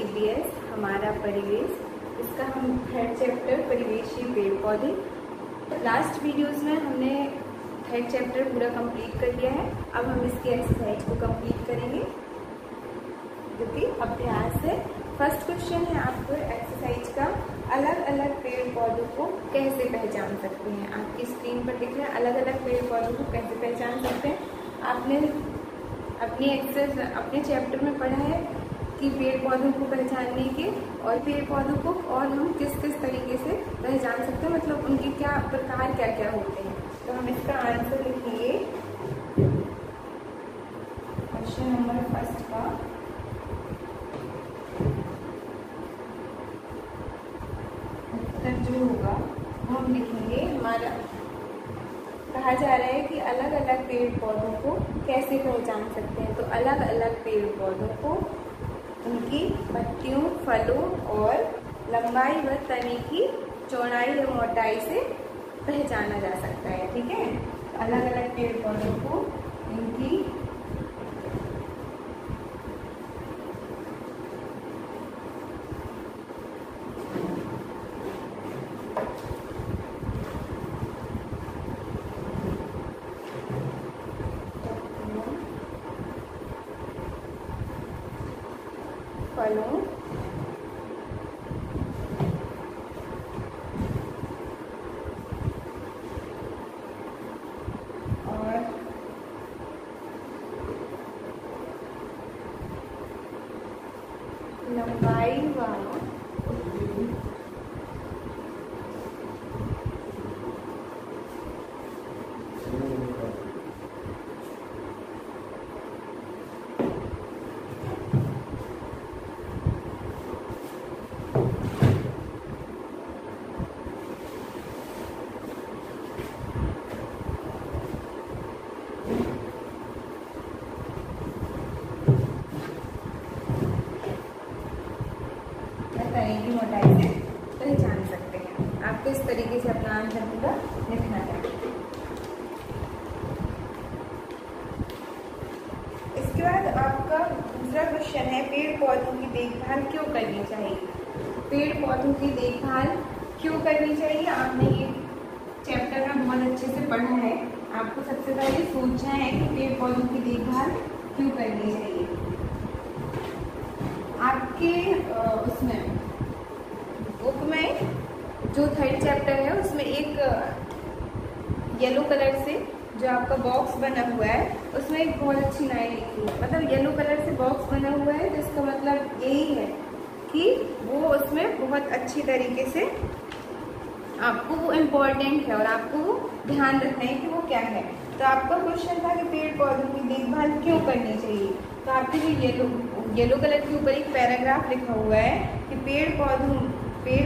EVS हमारा परिवेश, इसका हम 3rd चैप्टर परिवेशीय पेड़ पौधे। लास्ट वीडियोस में हमने 3rd चैप्टर पूरा कंप्लीट कर लिया है। अब हम इसकी एक्सरसाइज को कंप्लीट करेंगे जो कि अभ्यास है। फर्स्ट क्वेश्चन है आपको एक्सरसाइज का, अलग अलग पेड़ पौधों को कैसे पहचान सकते हैं। आपकी स्क्रीन पर दिख रहा है अलग अलग पेड़ पौधों को कैसे पहचान सकते हैं। आपने अपने चैप्टर में पढ़ा है कि पेड़ पौधों को पहचानने के और पेड़ पौधों को और हम किस किस तरीके से पहचान सकते हैं, मतलब उनके क्या प्रकार क्या क्या होते हैं। तो हम इसका आंसर लिखेंगे क्वेश्चन नंबर फर्स्ट का। उत्तर जो होगा वो हम लिखेंगे, हमारा कहा जा रहा है कि अलग अलग पेड़ पौधों को कैसे पहचान सकते हैं। तो अलग अलग पेड़ पौधों को उनकी पत्तियों, फलों और लंबाई व तने की चौड़ाई या मोटाई से पहचाना जा सकता है। ठीक है, अलग अलग पेड़ पौधों को इनकी फलों और लंबाई वालों की मोटाई से पहचान सकते हैं। आपको इस तरीके से अपना आंसर पूरा लिखना है। इसके बाद आपका दूसरा क्वेश्चन है, पेड़ पौधों की देखभाल क्यों करनी चाहिए। पेड़ पौधों की देखभाल क्यों करनी चाहिए। आपने ये चैप्टर में बहुत अच्छे से पढ़ा है। आपको सबसे पहले सोचना है कि पेड़ पौधों की देखभाल क्यों करनी चाहिए। आपके उसमें बुक में जो 3rd चैप्टर है उसमें एक येलो कलर से जो आपका बॉक्स बना हुआ है उसमें एक बहुत अच्छी लाइन लिखी है। मतलब येलो कलर से बॉक्स बना हुआ है जिसका मतलब यही है कि वो उसमें बहुत अच्छी तरीके से आपको वो इम्पोर्टेंट है और आपको वो ध्यान रखना है कि वो क्या है। तो आपका क्वेश्चन था कि पेड़ पौधों की देखभाल क्यों करनी चाहिए। तो आपके जो येलो कलर के ऊपर एक पैराग्राफ लिखा हुआ है कि पेड़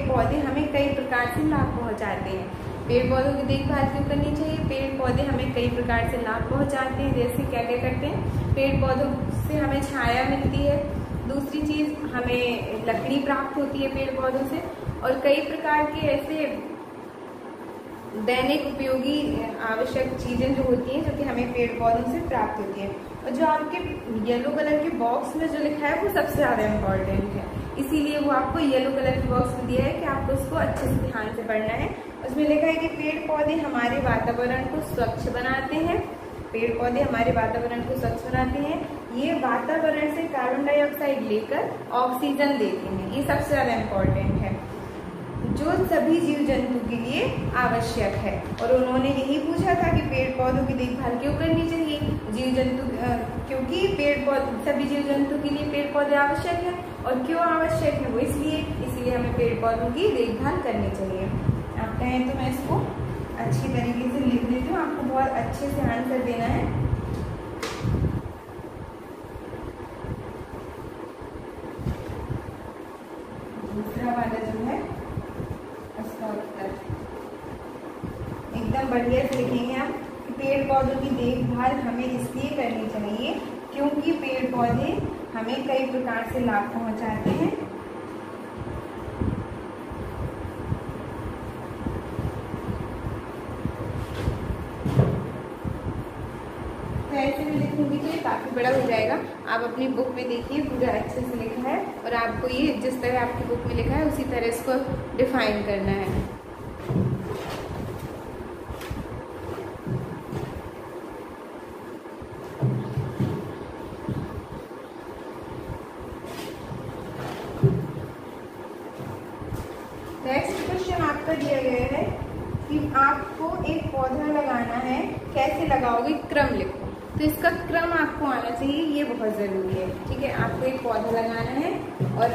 पौधे हमें कई प्रकार से लाभ पहुंचाते हैं। पेड़ पौधों की देखभाल क्यों करनी चाहिए। पेड़ पौधे हमें कई प्रकार से लाभ पहुंचाते हैं। जैसे क्या क्या करते हैं, पेड़ पौधों से हमें छाया मिलती है, दूसरी चीज हमें लकड़ी प्राप्त होती है पेड़ पौधों से, और कई प्रकार के ऐसे दैनिक उपयोगी आवश्यक चीजें जो होती हैं जो कि हमें पेड़ पौधों से प्राप्त होती हैं। और जो आपके येलो कलर के बॉक्स में जो लिखा है वो सबसे ज्यादा इम्पोर्टेंट है, इसीलिए वो आपको येलो कलर के बॉक्स में दिया है कि आपको उसको अच्छे से ध्यान से पढ़ना है। उसमें लिखा है कि पेड़ पौधे हमारे वातावरण को स्वच्छ बनाते हैं। पेड़ पौधे हमारे वातावरण को स्वच्छ बनाते हैं। ये वातावरण से कार्बन डाइऑक्साइड लेकर ऑक्सीजन देते हैं। ये सबसे ज्यादा इम्पोर्टेंट है जो सभी जीव जंतु के लिए आवश्यक है। और उन्होंने यही पूछा था कि पेड़ पौधों की देखभाल क्यों करनी चाहिए। जीव जंतु क्योंकि पेड़ पौधे सभी जीव जंतु के लिए पेड़ पौधे आवश्यक है। और क्यों आवश्यक है वो इसलिए हमें पेड़ पौधों की देखभाल करनी चाहिए। आप कहें तो मैं इसको अच्छी तरीके से लिख देती हूँ, आपको बहुत अच्छे से आंसर देना है। दूसरा वाला जो है उसका उत्तर एकदम बढ़िया से लिखेंगे हम कि पेड़ पौधों की देखभाल हमें इसलिए करनी चाहिए क्योंकि पेड़ पौधे हमें कई प्रकार से लाभ पहुंचाते हैं। तो ऐसे में लिखूंगी तो ये काफी बड़ा हो जाएगा। आप अपनी बुक में देखिए पूरा अच्छे से लिखा है और और आपको ये जिस तरह आपकी बुक में लिखा है उसी तरह इसको डिफाइन करना है। नेक्स्ट क्वेश्चन आपका दिया गया है कि आपको एक पौधा लगाना है, कैसे लगाओगे, क्रम लिखो। तो इसका क्रम आपको आना चाहिए, ये बहुत ज़रूरी है। ठीक है, आपको एक पौधा लगाना है और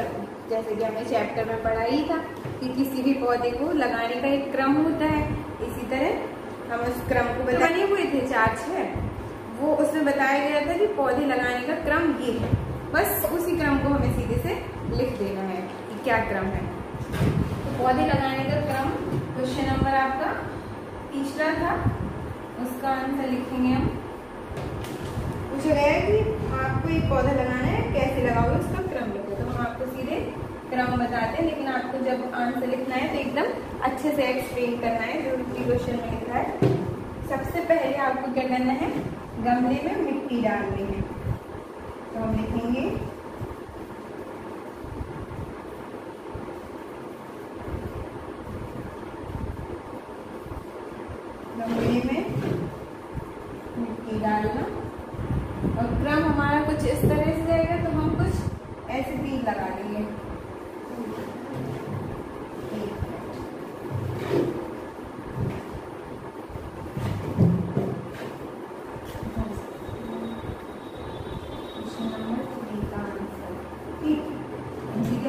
जैसे कि हमने चैप्टर में पढ़ा ही था कि किसी भी पौधे को लगाने का एक क्रम होता है, इसी तरह हम उस क्रम को बताने हुए थे 4-6, वो उसमें बताया गया था कि पौधे लगाने का क्रम ये है। बस उसी क्रम को हमें सीधे से लिख देना है कि क्या क्रम है। तो पौधे लगाने का क्रम क्वेश्चन नंबर आपका 3 था, उसका आंसर लिखेंगे हम। पूछा गया है कि आपको एक पौधा लगाना है, कैसे लगाओगे, उसका क्रम लिखो। तो हम आपको सीधे क्रम बताते हैं, लेकिन आपको जब आंसर लिखना है तो एकदम अच्छे से एक्सप्लेन करना है जो क्वेश्चन में लिखा है। सबसे पहले आपको क्या करना है, गमले में मिट्टी डालनी है। तो हम लिखेंगे गमले में मिट्टी डालना, और क्रम हमारा कुछ इस तरह से जाएगा। तो हम कुछ ऐसे तीर लगा देंगे।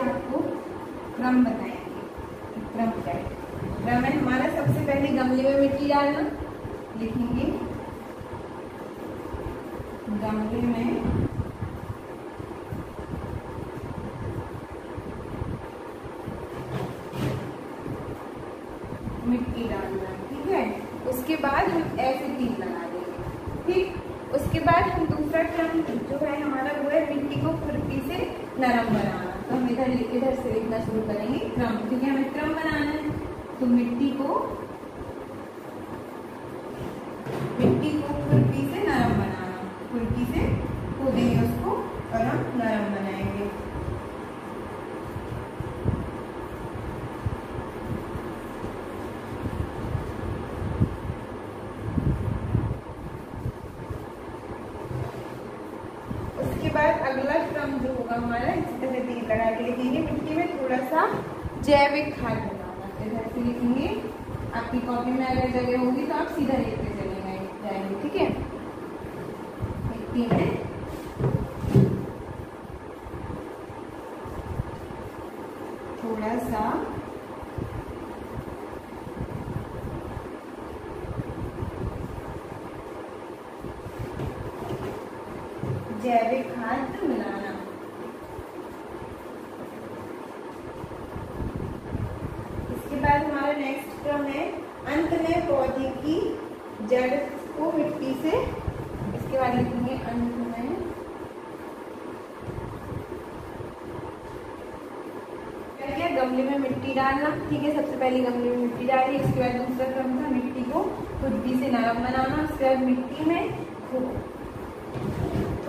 आपको क्रम बताएंगे, क्रम क्या है। क्रम है हमारा सबसे पहले गमले में मिट्टी डालना, लिखेंगे गमले में मिट्टी डालना। ठीक है, उसके बाद हम ऐसे तीर लगा देंगे। ठीक, उसके बाद हम दूसरा क्रम जो है हमारा वो है मिट्टी को खुरपी से नरम बनाना। तो हम इधर से लिखना शुरू करेंगे क्रम, क्योंकि हमें क्रम बनाना है। तो मिट्टी को खुरपी से नरम बनाना, खुरपी से खोदेंगे उसको और हम नरम बनाएंगे। उसके बाद अगला क्रम जो होगा हमारा, इस तरह तीर लगा के लिखेंगे मिट्टी में थोड़ा सा जैविक खाद बनाना। इधर से लिखेंगे, आपकी कॉपी में अगर जगह होगी तो आप सीधा लिखते चले जाएंगे। ठीक है, मिट्टी में थोड़ा सा जैविक खाद मिलाना। इसके बाद हमारा नेक्स्ट क्रम है अंत में पौधे की जड़ को मिट्टी से, इसके बाद लिखेंगे अंत में क्या, गमले में मिट्टी डालना। ठीक है, सबसे पहले गमले में मिट्टी डाली, इसके बाद दूसरा क्रम था मिट्टी को खुरपी से नरम बनाना। उसके बाद मिट्टी में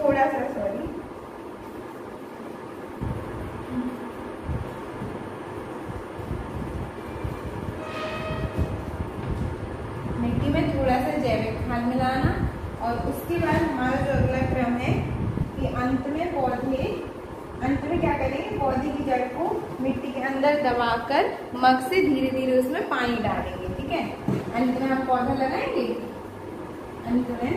थोड़ा सा मिट्टी में थोड़ा सा जैविक खाद मिलाना। और उसके बाद हमारा जो अगला क्रम है कि अंत में क्या करेंगे, पौधे की जड़ को मिट्टी के अंदर दबाकर मग से धीरे धीरे उसमें पानी डालेंगे। ठीक है, अंत में हम पौधा लगाएंगे। अंत में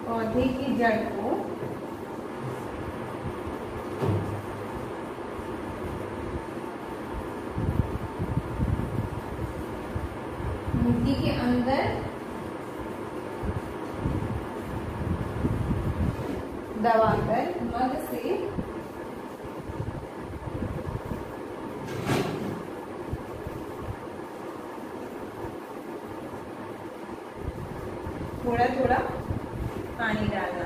पौधे की जड़ को मिट्टी के अंदर दबाकर मग से थोड़ा थोड़ा पानी डालना।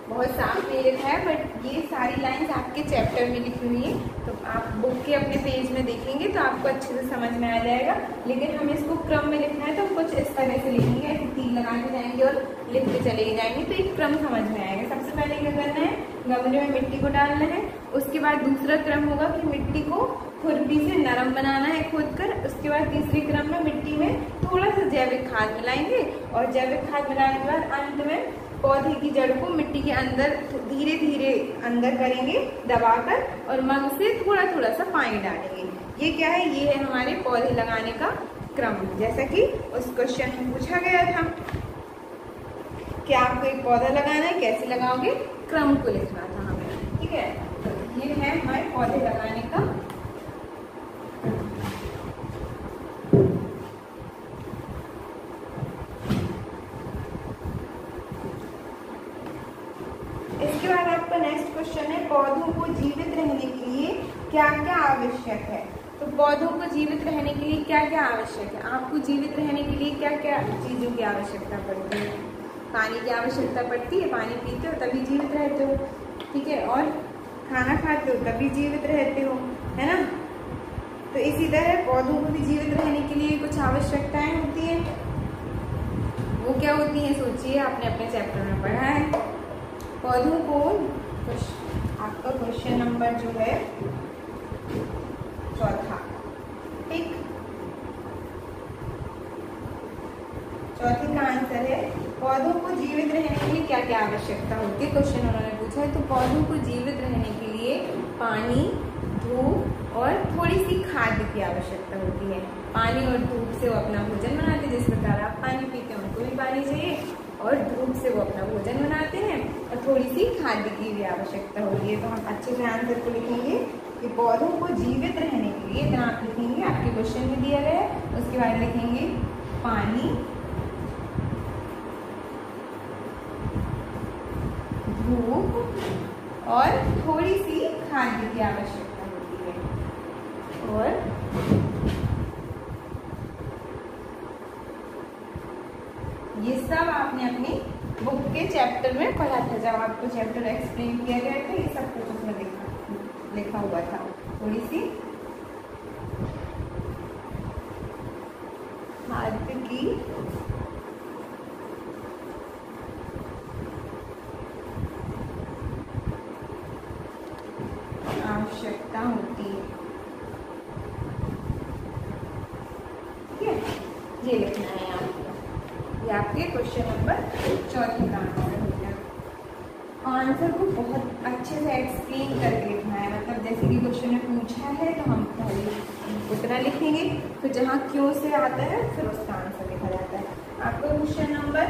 बहुत साफ नहीं लिखा है, बट ये सारी लाइंस आपके चैप्टर में लिखी हुई हैं, तो आप बुक के अपने पेज में देखेंगे तो आपको अच्छे से समझ में आ जाएगा। लेकिन हमें इसको क्रम में लिखना है तो कुछ इस तरह से लिखेंगे, ऐसे तीर लगाते जाएंगे और लिखते चले जाएंगे तो एक क्रम समझ में आएगा। सबसे पहले क्या करना है, गमले में मिट्टी को डालना है। उसके बाद दूसरा क्रम होगा कि मिट्टी को खुरपी से नरम बनाना है खोद कर। उसके बाद तीसरे क्रम में मिट्टी में थोड़ा सा जैविक खाद मिलाएंगे और जैविक खाद मिलाने के बाद अंत में पौधे की जड़ को मिट्टी के अंदर धीरे धीरे अंदर करेंगे दबाकर और मग से थोड़ा थोड़ा सा पानी डालेंगे। ये क्या है, ये है हमारे पौधे लगाने का क्रम, जैसा कि उस क्वेश्चन में पूछा गया था कि आपको एक पौधा लगाना है, कैसे लगाओगे, क्रम को लिखना था हमें। ठीक है, ये है हमारे पौधे लगाने का। इसके बाद आपका नेक्स्ट क्वेश्चन है, पौधों को जीवित रहने के लिए क्या क्या आवश्यक है। तो पौधों को जीवित रहने के लिए क्या क्या आवश्यक है, आपको जीवित रहने के लिए क्या क्या चीजों की आवश्यकता पड़ती है। पानी की आवश्यकता पड़ती है, पानी पीते हो तभी जीवित रहते हो, ठीक है, और खाना खाते हो तभी जीवित रहते हो, है ना। तो इसी तरह पौधों को भी जीवित रहने के लिए कुछ आवश्यकताएं होती है। वो क्या होती है, सोचिए, आपने अपने चैप्टर में पढ़ा है। पौधों को, आपका क्वेश्चन नंबर जो है 4, ठीक, चौथे का आंसर है पौधों को जीवित रहने के लिए क्या क्या आवश्यकता होती है। क्वेश्चन उन्होंने पूछा है, तो पौधों को जीवित रहने के लिए पानी, धूप और थोड़ी सी खाद की आवश्यकता होती है। पानी और धूप से वो अपना भोजन बनाते हैं, जिस प्रकार आप पानी पीते हैं उनको भी पानी चाहिए, और धूप से वो अपना भोजन बनाते हैं, और थोड़ी सी खाद्य की भी आवश्यकता होती है। तो हम अच्छे से आंसर को लिखेंगे कि पौधों को जीवित रहने के लिए, इतना आप लिखेंगे, आपके क्वेश्चन में दिया गया है। उसके बाद लिखेंगे पानी, धूप और थोड़ी सी खाद्य की आवश्यकता होती है। और ये सब आपने अपनी बुक के चैप्टर में पढ़ा था, जब आपको चैप्टर एक्सप्लेन किया गया था, ये सब कुछ उसमें लिखा हुआ था। थोड़ी सी खाद्य की आवश्यकता होती है, ठीक है, ये लिखना है आपको। ये आपके क्वेश्चन नंबर 4 का आंसर हो गया। आंसर को बहुत अच्छे से एक्सप्लेन करके लिखना है, मतलब जैसे कि क्वेश्चन में पूछा है तो हम पहले उतना लिखेंगे, फिर जहाँ क्यों से आता है फिर उसका आंसर लिखा जाता है। आपका क्वेश्चन नंबर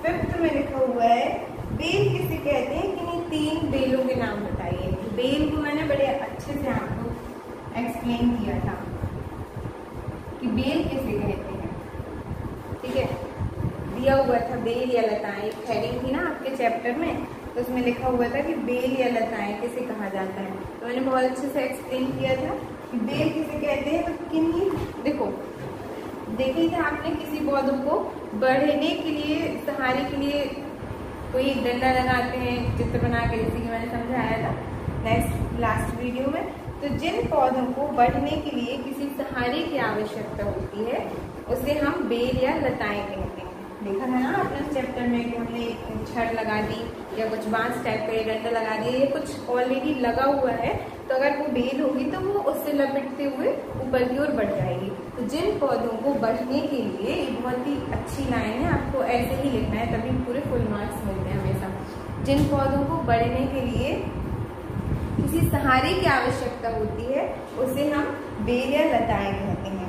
5 में लिखा हुआ है, बेल किसे कहते हैं, किन्हीं 3 बेलों के नाम बताइए। बेल को मैंने बड़े अच्छे से आपको एक्सप्लेन किया था कि बेल किसे कहते हैं, ठीक है, दिया हुआ था बेल या लताएं, एक हेडिंग थी ना आपके चैप्टर में, तो उसमें लिखा हुआ था कि बेल या लताएं किसे कहा जाता है। तो मैंने बहुत अच्छे से एक्सप्लेन किया था कि बेल किसे कहते हैं। तो किन्हीं, देखो देखिए था आपने, किसी पौधों को बढ़ने के लिए, सहारे के लिए कोई एक डंडा लगाते हैं चित्र बना के, जैसे कि मैंने समझाया था लास्ट वीडियो में। तो जिन पौधों को बढ़ने के लिए किसी सहारे की आवश्यकता होती है उसे हम बेल या लताएं कहते हैं। देखा था ना आपने उस चैप्टर में कि हमने छड़ लगा दी या कुछ बांस टाइप का डंडा लगा दिया, ये कुछ ऑलरेडी लगा हुआ है, तो अगर वो बेल होगी तो वो उससे लपेटते हुए ऊपर की ओर बढ़ जाएगी। तो जिन पौधों को बढ़ने के लिए, ये बहुत ही अच्छी लाइन है, आपको ऐसे ही लिखना है तभी पूरे फुल मार्क्स मिलते हैं हमेशा। जिन पौधों को बढ़ने के लिए किसी सहारे की आवश्यकता होती है उसे हम बेल या लताएं कहते हैं,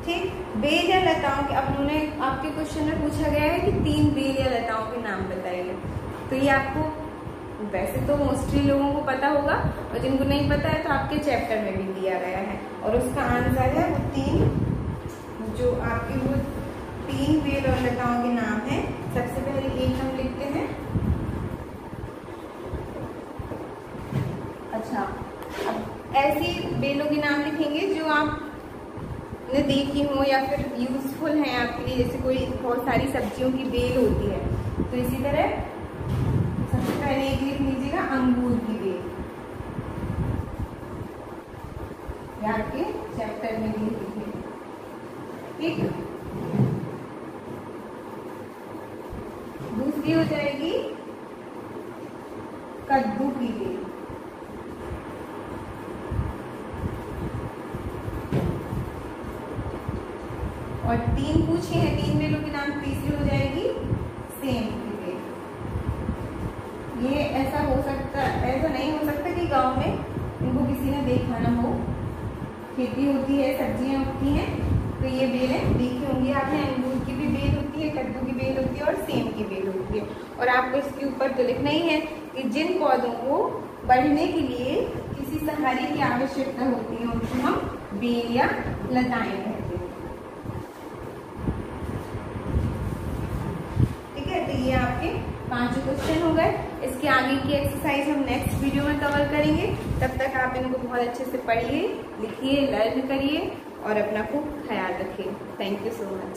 ठीक। बेल या लताओं के, अब उन्होंने आपके क्वेश्चन में पूछा गया है कि 3 बेल या लताओं के नाम बताइए। तो ये आपको वैसे तो मोस्टली लोगों को पता होगा, और जिनको नहीं पता है तो आपके चैप्टर में भी दिया गया है, और उसका आंसर है वो 3, जो आपके वो 3 बेल और लताओं के नाम है। सबसे पहले एक हम लिखते हैं, अच्छा, अब ऐसी बेलों के नाम लिखेंगे जो आपने देखी हो या फिर यूजफुल हैं आपके लिए, जैसे कोई बहुत सारी सब्जियों की बेल होती है। तो इसी तरह सबसे पहले एक लिख लीजिएगा अंगूर की बेल, आपके चैप्टर में भी लिखिए। ठीक, दूसरी हो जाएगी कद्दू की बेल, और 3 पूछे हैं, 3 बेलों के नाम। तीसरी हो जाएगी सेम की बेल। ये ऐसा हो सकता, ऐसा नहीं हो सकता कि गांव में इनको किसी ने देखा ना हो। खेती होती है, सब्जियां उगती हैं, तो ये बेलें देखी होंगी आपने। अंगूर की भी बेल होती है, कद्दू की बेल होती है और सेम की बेल होती है। और आपको इसके ऊपर तो लिखना ही है कि जिन पौधों को बढ़ने के लिए किसी सहारे की आवश्यकता होती है उनको हम बेल या लताएं कहते हैं। ठीक है, तो ये आपके 5 क्वेश्चन हो गए। इसके आगे की एक्सरसाइज हम नेक्स्ट वीडियो में कवर करेंगे। तब तक आप इनको बहुत अच्छे से पढ़िए, लिखिए, लर्न करिए और अपना खूब ख्याल रखिए। Thank you so much.